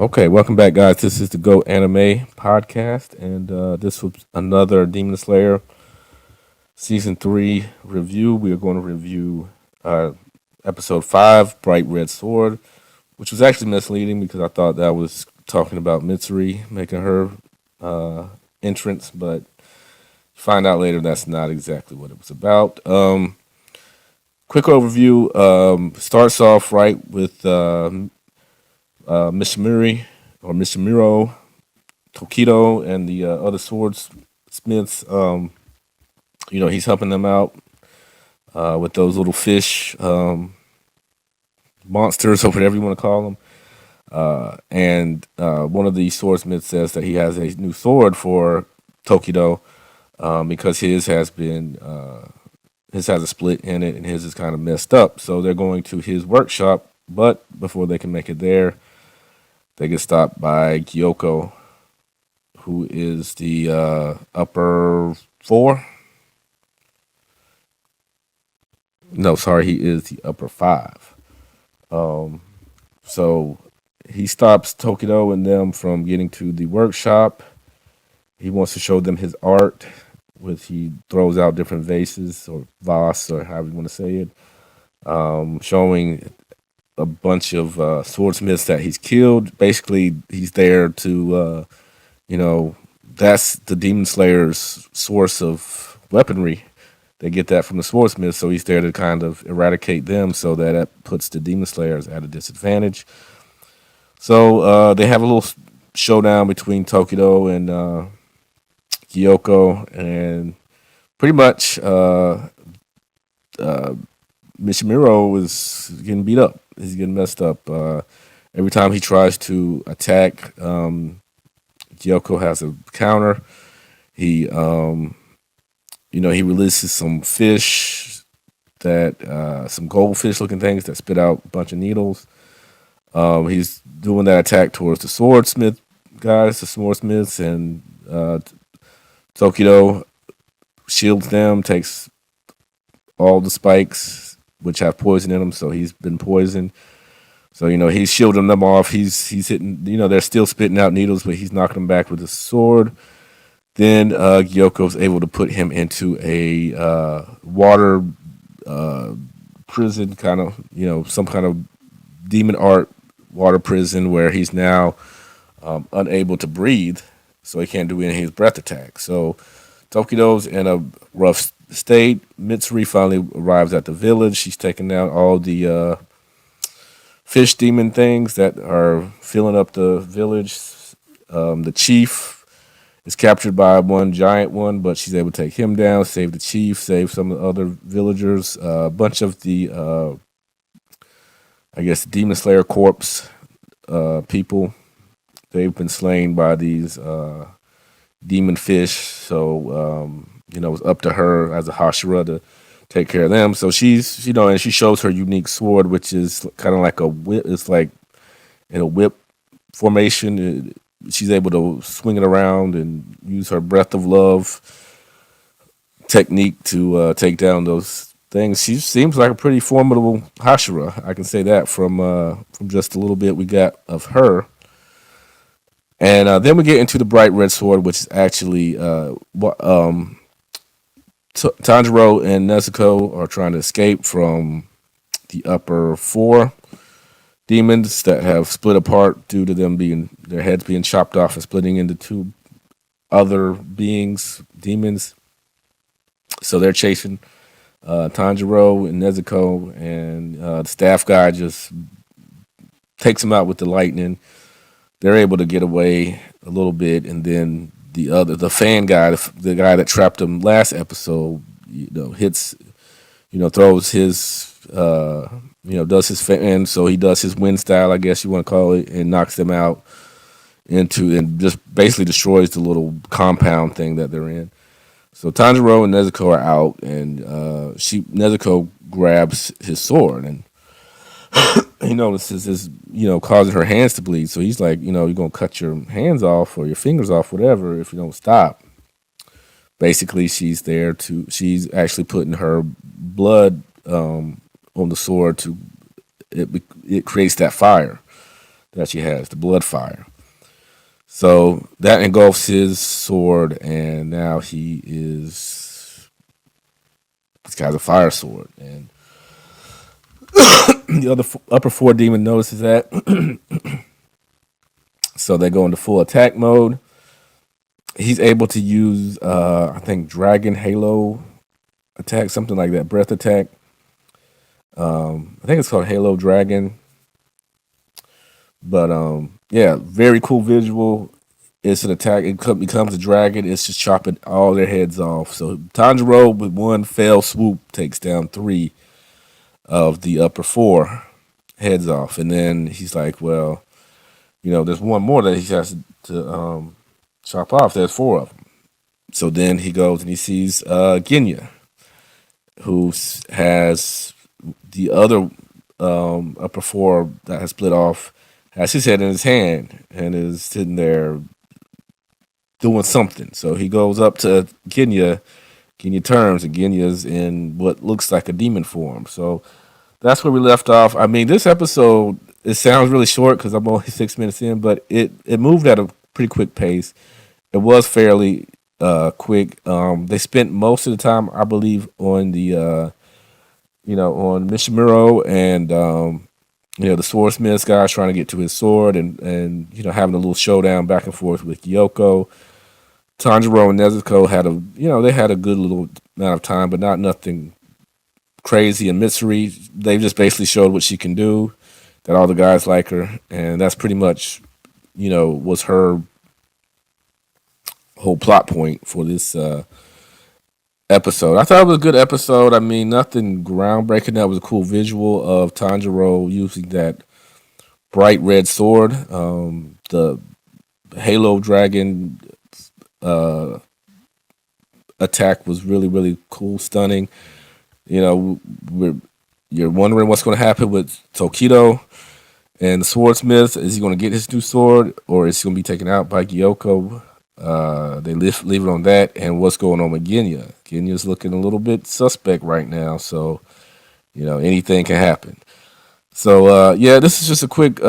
Okay, welcome back, guys. This is the Go Anime podcast, and this was another Demon Slayer season 3 review. We are going to review uh, episode 5, Bright Red Sword, which was actually misleading because I thought that was talking about Mitsuri making her uh, entrance, but you find out later that's not exactly what it was about. Quick overview starts off right with Mishimuri or Mishimuro Tokido and the other swordsmiths. He's helping them out with those little fish monsters, or whatever you want to call them. And one of the swordsmiths says that he has a new sword for Tokido because his has a split in it and his is kind of messed up. So they're going to his workshop, but before they can make it there, they get stopped by Gyoko, who is the upper 4. No, sorry, he is the upper 5. So he stops Tokido and them from getting to the workshop. He wants to show them his art, which he throws out different vases or vase or however you want to say it, showing a bunch of swordsmiths that he's killed. Basically, he's there to, that's the Demon Slayer's source of weaponry. They get that from the swordsmiths, so he's there to kind of eradicate them so that puts the Demon Slayers at a disadvantage. So they have a little showdown between Tokido and Gyoko, and pretty much Mishimuro is getting beat up. He's getting messed up. Every time he tries to attack, Gyoko has a counter. He releases some fish some goldfish looking things that spit out a bunch of needles. He's doing that attack towards the swordsmiths, and Tokido shields them, takes all the spikes, which have poison in them, so he's been poisoned. So, he's shielding them off. He's hitting, they're still spitting out needles, but he's knocking them back with his sword. Then Gyoko's able to put him into a water prison, kind of, some kind of demon art water prison where he's now unable to breathe, so he can't do any of his breath attacks. So Tokido's in a rough state. Mitsuri finally arrives at the village. She's taking down all the fish demon things that are filling up the village. The chief is captured by one giant one, but she's able to take him down, save the chief, save some of the other villagers. A bunch of the, Demon Slayer corpse people, they've been slain by these demon fish. So, it's up to her as a Hashira to take care of them. So she's, and she shows her unique sword, which is kind of like a whip. It's like in a whip formation. She's able to swing it around and use her breath of love technique to take down those things. She seems like a pretty formidable Hashira. I can say that from just a little bit we got of her. And then we get into the Bright Red Sword, which is actually Tanjiro and Nezuko are trying to escape from the upper 4 demons that have split apart due to their heads being chopped off and splitting into 2 other demons. So they're chasing Tanjiro and Nezuko, and the staff guy just takes them out with the lightning. They're able to get away a little bit, and then the fan guy, the guy that trapped them last episode, hits, throws his does his fan, so he does his wind style, I guess you want to call it, and knocks them out and just basically destroys the little compound thing that they're in. So Tanjiro and Nezuko are out, and Nezuko grabs his sword, and he notices this, causing her hands to bleed. So he's like, you're gonna cut your hands off or your fingers off, whatever, if you don't stop. Basically, she's actually putting her blood on the sword it creates that fire. that she has, the blood fire. So that engulfs his sword, and now he's got a fire sword. And the other upper four demon notices that, so they go into full attack mode. He's able to use, I think, Dragon Halo attack, something like that, breath attack. I think it's called Halo Dragon. But yeah, very cool visual. It's an attack. It becomes a dragon. It's just chopping all their heads off. So Tanjiro, with one fell swoop, takes down 3 of the upper 4 heads off. And then he's like, well, there's one more that he has to chop off. There's 4 of them. So then he goes and he sees Genya, who has the other upper 4 that has split off, has his head in his hand and is sitting there doing something. So he goes up to Genya. Genya turns, and Genya's in what looks like a demon form. So that's where we left off. I mean, this episode, it sounds really short because I'm only 6 minutes in, but it moved at a pretty quick pace. It was fairly quick. They spent most of the time, I believe, on the on Mishimuro and the swordsmith guys trying to get to his sword, and having a little showdown back and forth with Kyoko. Tanjiro and Nezuko had a good little amount of time, but not nothing crazy. And Mitsuri, they just basically showed what she can do, that all the guys like her, and that's pretty much was her whole plot point for this episode. I thought it was a good episode. I mean, nothing groundbreaking. That was a cool visual of Tanjiro using that bright red sword. The Halo Dragon attack was really, really cool, stunning. You're wondering what's going to happen with Tokido and the swordsmith. Is he going to get his new sword, or is he going to be taken out by Gyoko? They leave it on that. And what's going on with Genya? Genya's looking a little bit suspect right now, so anything can happen. So this is just a quick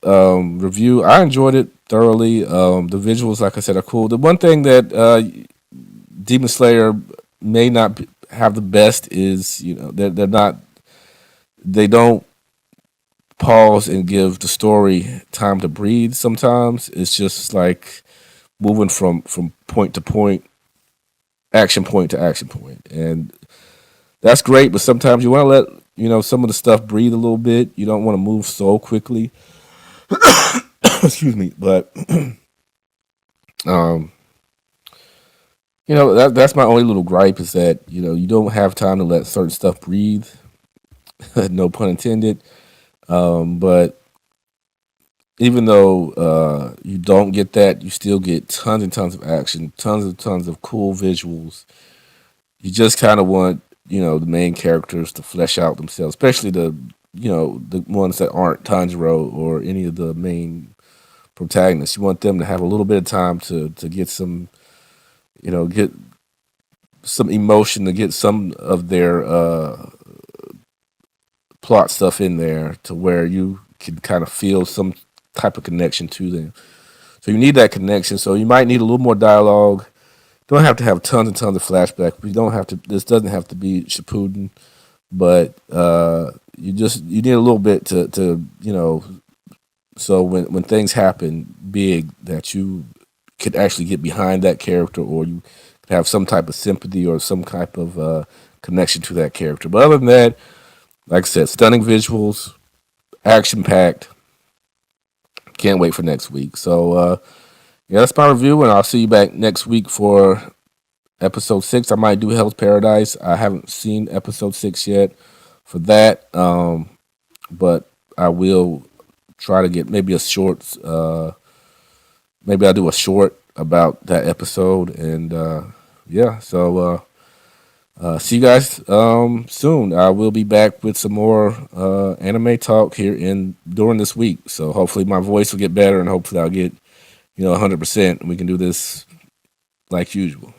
review. I enjoyed it thoroughly. The visuals, like I said, are cool. The one thing that Demon Slayer may not have the best is they don't pause and give the story time to breathe. Sometimes it's just like moving from point to point, action point to action point, and that's great. But sometimes you want to let some of the stuff breathe a little bit. You don't want to move so quickly. Excuse me, but that's my only little gripe, is that you don't have time to let certain stuff breathe. No pun intended. But even though you don't get that, you still get tons and tons of action, tons of cool visuals. You just kind of want the main characters to flesh out themselves, especially the ones that aren't Tanjiro or any of the main protagonists. You want them to have a little bit of time to get some get some emotion, to get some of their plot stuff in there, to where you can kind of feel some type of connection to them. So you need that connection. So you might need a little more dialogue. Don't have to have tons and tons of flashbacks. You don't have to. This doesn't have to be Shippuden, but you need a little bit to So when things happen big, that you could actually get behind that character, or you could have some type of sympathy or some type of connection to that character. But other than that, like I said, stunning visuals, action packed. Can't wait for next week. So that's my review, and I'll see you back next week for episode 6. I might do Hell's Paradise. I haven't seen episode 6 yet for that, but I will try to get maybe a short. Maybe I'll do a short about that episode, and So see you guys soon. I will be back with some more anime talk here during this week. So hopefully my voice will get better, and hopefully I'll get 100%, and we can do this like usual.